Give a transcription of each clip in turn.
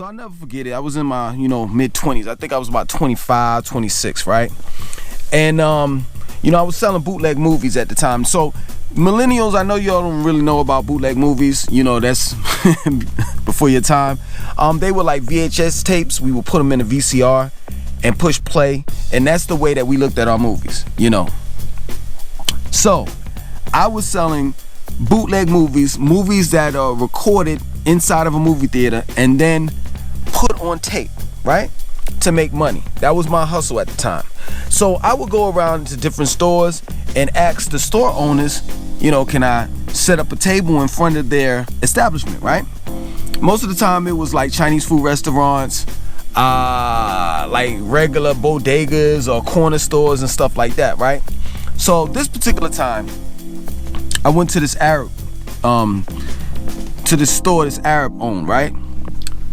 So I'll never forget it. I was in my, mid-20s. I think I was about 25, 26, right? And, I was selling bootleg movies at the time. So millennials, I know y'all don't really know about bootleg movies. That's before your time. They were like VHS tapes. We would put them in a VCR and push play. And that's the way that we looked at our movies, So I was selling bootleg movies that are recorded inside of a movie theater and then put on tape, right, to make money. That was my hustle at the time. So I would go around to different stores and ask the store owners, can I set up a table in front of their establishment, right? Most of the time it was like Chinese food restaurants, like regular bodegas or corner stores and stuff like that, right? So this particular time I went to this Arab to this store this Arab owned, right?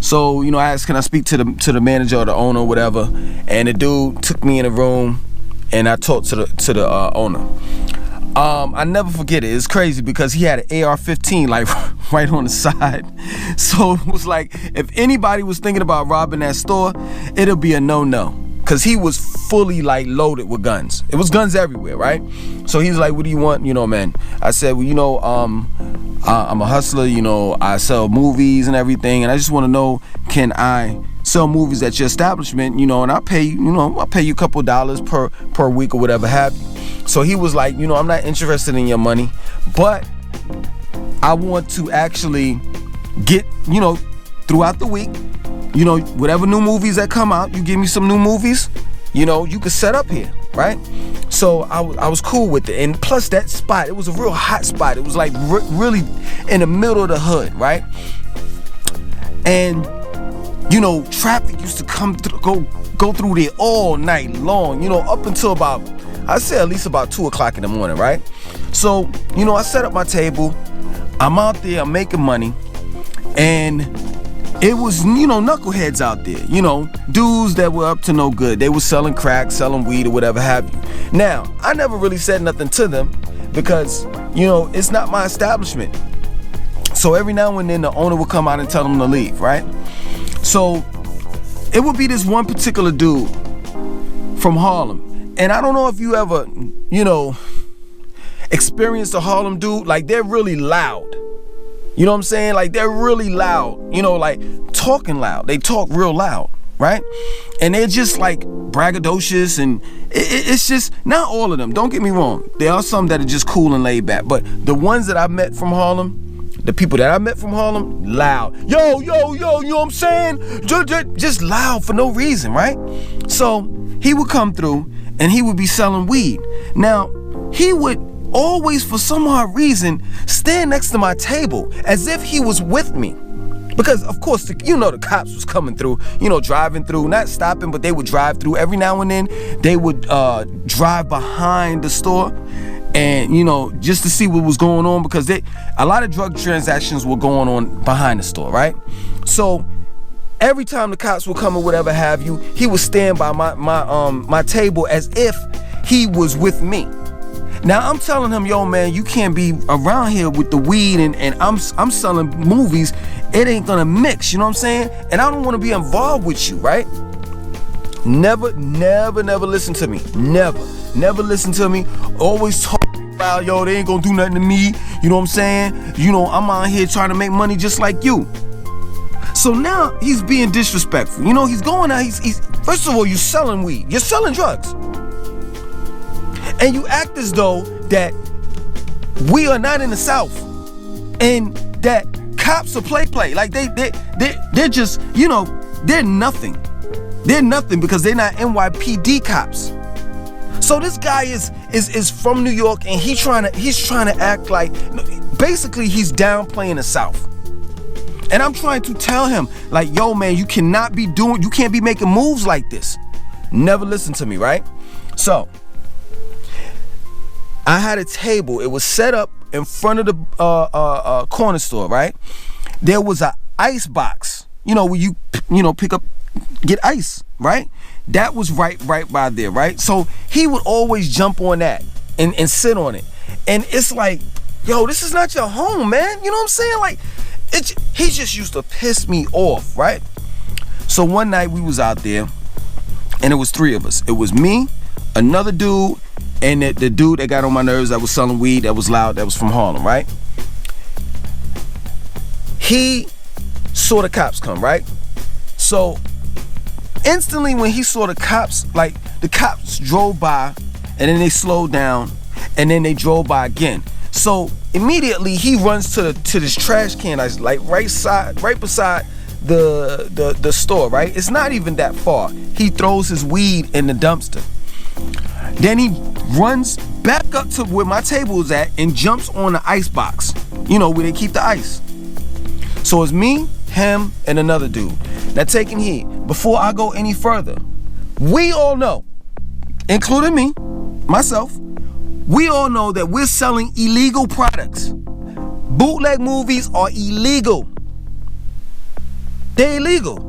So, I asked, can I speak to the manager or the owner or whatever? And the dude took me in a room and I talked to the owner. I never forget it. It's crazy because he had an AR-15 like right on the side. So it was like, if anybody was thinking about robbing that store, it'll be a no-no. Cause he was fully like loaded with guns. It was guns everywhere, right? So he's like, what do you want? Man. I said, well, I'm a hustler, I sell movies and everything, and I just want to know, can I sell movies at your establishment, and I'll pay you, I'll pay you a couple dollars per week or whatever have you. So he was like, I'm not interested in your money, but I want to actually get, throughout the week, whatever new movies that come out, you give me some new movies, you could set up here, right? So I was cool with it. And plus that spot, it was a real hot spot. It was like really in the middle of the hood, right? And, traffic used to come through, go through there all night long, up until about, I'd say at least about 2 o'clock in the morning, right? So, I set up my table. I'm out there, I'm making money. And it was, knuckleheads out there, dudes that were up to no good. They were selling crack, selling weed or whatever have you. Now, I never really said nothing to them because, it's not my establishment. So every now and then the owner would come out and tell them to leave, right? So it would be this one particular dude from Harlem. And I don't know if you ever, experienced a Harlem dude. Like, they're really loud. You know what I'm saying? Like, they're really loud, like talking loud. They talk real loud, right? And they're just like braggadocious, and it's just not all of them. Don't get me wrong. There are some that are just cool and laid back. But the ones that I met from Harlem, the people that I met from Harlem, loud. Yo, you know what I'm saying? Just loud for no reason, right? So he would come through and he would be selling weed. Now, he would always, for some odd reason, stand next to my table as if he was with me. Because, of course, the cops was coming through, driving through, not stopping, but they would drive through. Every now and then, they would drive behind the store and, just to see what was going on, because a lot of drug transactions were going on behind the store, right? So every time the cops would come or whatever have you, he would stand by my table as if he was with me. Now I'm telling him, yo man, you can't be around here with the weed and I'm selling movies. It ain't gonna mix, you know what I'm saying? And I don't want to be involved with you, right? Never listen to me. Never listen to me. Always talk about, yo, they ain't gonna do nothing to me. You know what I'm saying? I'm out here trying to make money just like you. So now he's being disrespectful. He's going out, he's first of all, you're selling weed. You're selling drugs. And you act as though that we are not in the South and that cops are play. Like they're just, they're nothing. They're nothing because they're not NYPD cops. So this guy is from New York and he's trying to act like, basically he's downplaying the South. And I'm trying to tell him, like, yo man, you can't be making moves like this. Never listen to me, right? So I had a table. It was set up in front of the corner store, right? There was an ice box, where you get ice, right? That was right by there, right? So he would always jump on that and sit on it. And it's like, yo, this is not your home, man. You know what I'm saying? Like, he just used to piss me off, right? So one night we was out there, and it was 3 of us. It was me, another dude, and the dude that got on my nerves that was selling weed, that was loud, that was from Harlem, right? He saw the cops come, right? So instantly when he saw the cops, like the cops drove by, and then they slowed down, and then they drove by again. So immediately he runs to this trash can that's like right beside the store, right? It's not even that far. He throws his weed in the dumpster. Then he runs back up to where my table is at and jumps on the ice box. You know, where they keep the ice. So it's me, him, and another dude. Now taking heed, before I go any further, we all know, including me, myself, we all know that we're selling illegal products. Bootleg movies are illegal. They're illegal.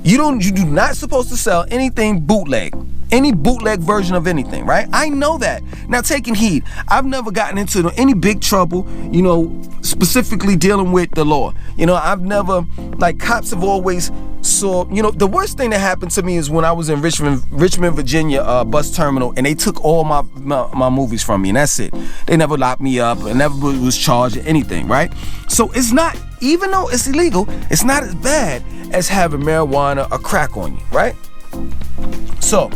You do not supposed to sell anything bootleg. Any bootleg version of anything, right? I know that. Now taking heed, I've never gotten into any big trouble, you know, specifically dealing with the law. You know, I've never, like, cops have always saw, you know, the worst thing that happened to me is when I was in Richmond, Virginia bus terminal, and they took all my movies from me, and that's it. They never locked me up, and never was charged or anything, right? So it's not, even though it's illegal, it's not as bad as having marijuana or crack on you, right? So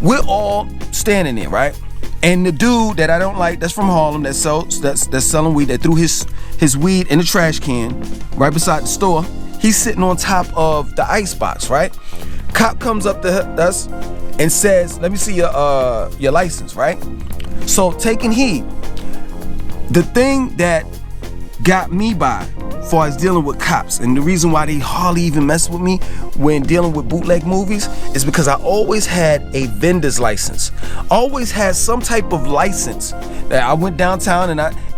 we're all standing there, right? And the dude that I don't like, that's from Harlem, that's selling weed, that threw his weed in the trash can right beside the store, he's sitting on top of the ice box, right? Cop comes up to us and says, "Let me see your license," right? So taking heed, the thing that got me by as far as dealing with cops, and the reason why they hardly even mess with me when dealing with bootleg movies, is because I always had a vendor's license. Always had some type of license. That I went downtown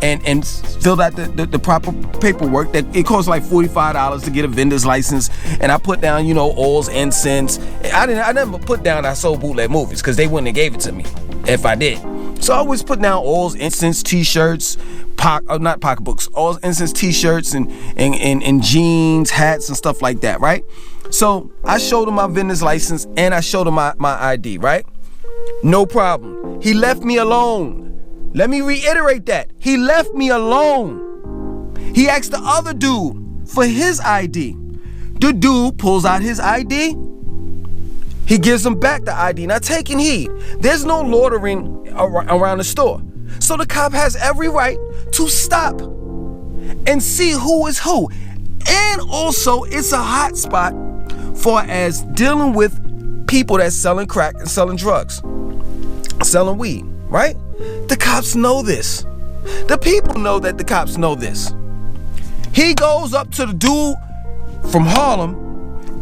and filled out the proper paperwork. That it costs like $45 to get a vendor's license, and I put down, you know, oils, incense. I never put down I sold bootleg movies, because they wouldn't have gave it to me if I did. So I always put down oils, incense, t-shirts, not pocketbooks, oils, incense, t-shirts, and jeans, hats, and stuff like that, right? So I showed him my vendor's license, and I showed him my ID, right? No problem. He left me alone. Let me reiterate that. He left me alone. He asked the other dude for his ID. The dude pulls out his ID. He gives him back the ID. Now taking heed, there's no loitering around the store. So the cop has every right to stop and see who is who. And also, it's a hot spot for as dealing with people that's selling crack and selling drugs, selling weed, right? The cops know this. The people know that the cops know this. He goes up to the dude from Harlem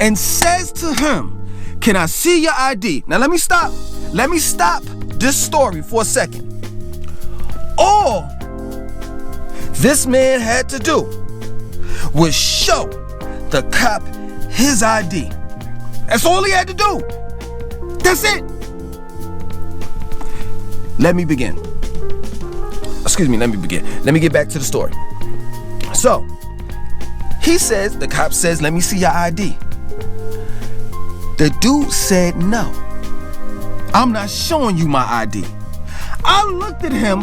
and says to him, "Can I see your ID?" Now let me stop this story for a second. All this man had to do was show the cop his ID. That's all he had to do. That's it. Let me begin. Let me get back to the story. So, the cop says, "Let me see your ID." The dude said, "No, I'm not showing you my ID." I looked at him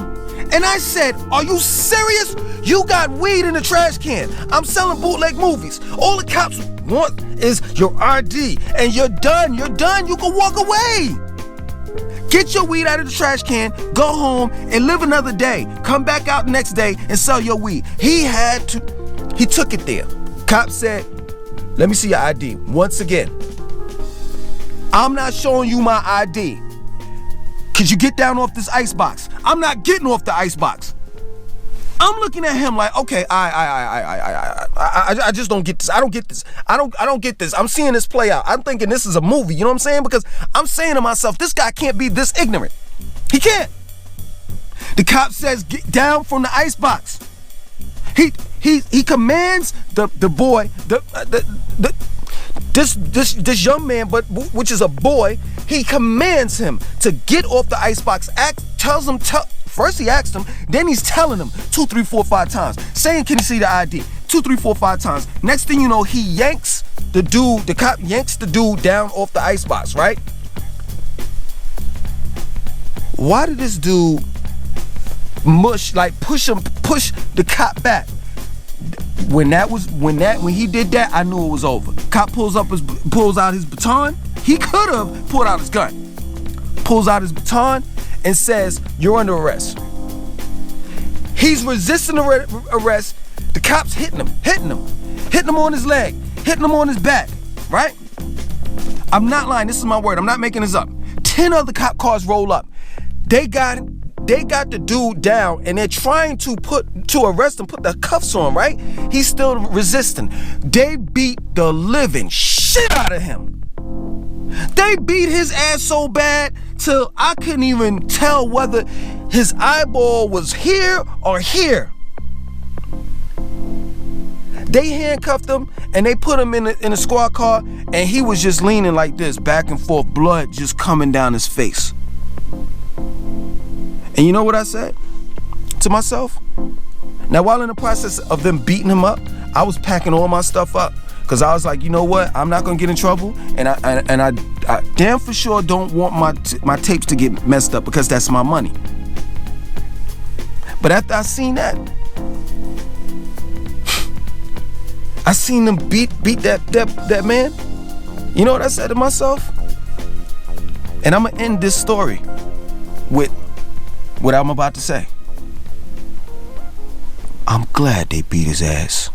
and I said, "Are you serious? You got weed in the trash can. I'm selling bootleg movies. All the cops want is your ID, and you're done. You're done. You can walk away. Get your weed out of the trash can, go home, and live another day. Come back out the next day and sell your weed." He took it there. Cop said, "Let me see your ID." Once again, "I'm not showing you my ID. Could you get down off this ice box?" I'm not getting off the ice box. I'm looking at him like, okay, I just don't get this. I don't get this. I don't get this. I'm seeing this play out. I'm thinking this is a movie. You know what I'm saying? Because I'm saying to myself, this guy can't be this ignorant. He can't. The cop says, "Get down from the ice box." He commands the boy, this young man, but which is a boy. He commands him to get off the icebox. First he asked him, then he's telling him 2, 3, 4, 5 times, saying, "Can you see the ID?" 2, 3, 4, 5 times. Next thing you know, he yanks the cop yanks the dude down off the icebox, right? Why did this dude push the cop back? When he did that, I knew it was over. Cop pulls out his baton. He could have pulled out his gun. Pulls out his baton and says, "You're under arrest." He's resisting arrest. The cop's hitting him on his leg, hitting him on his back, right? I'm not lying. This is my word. I'm not making this up. 10 other cop cars roll up. They got the dude down and they're trying to arrest him, put the cuffs on, right? He's still resisting. They beat the living shit out of him. They beat his ass so bad till I couldn't even tell whether his eyeball was here or here. They handcuffed him and they put him in a squad car, and he was just leaning like this, back and forth, blood just coming down his face. And you know what I said to myself? Now, while in the process of them beating him up, I was packing all my stuff up, because I was like, you know what? I'm not gonna get in trouble, and I damn for sure don't want my tapes to get messed up, because that's my money. But after I seen that, I seen them beat that man. You know what I said to myself? And I'm gonna end this story with what I'm about to say. I'm glad they beat his ass.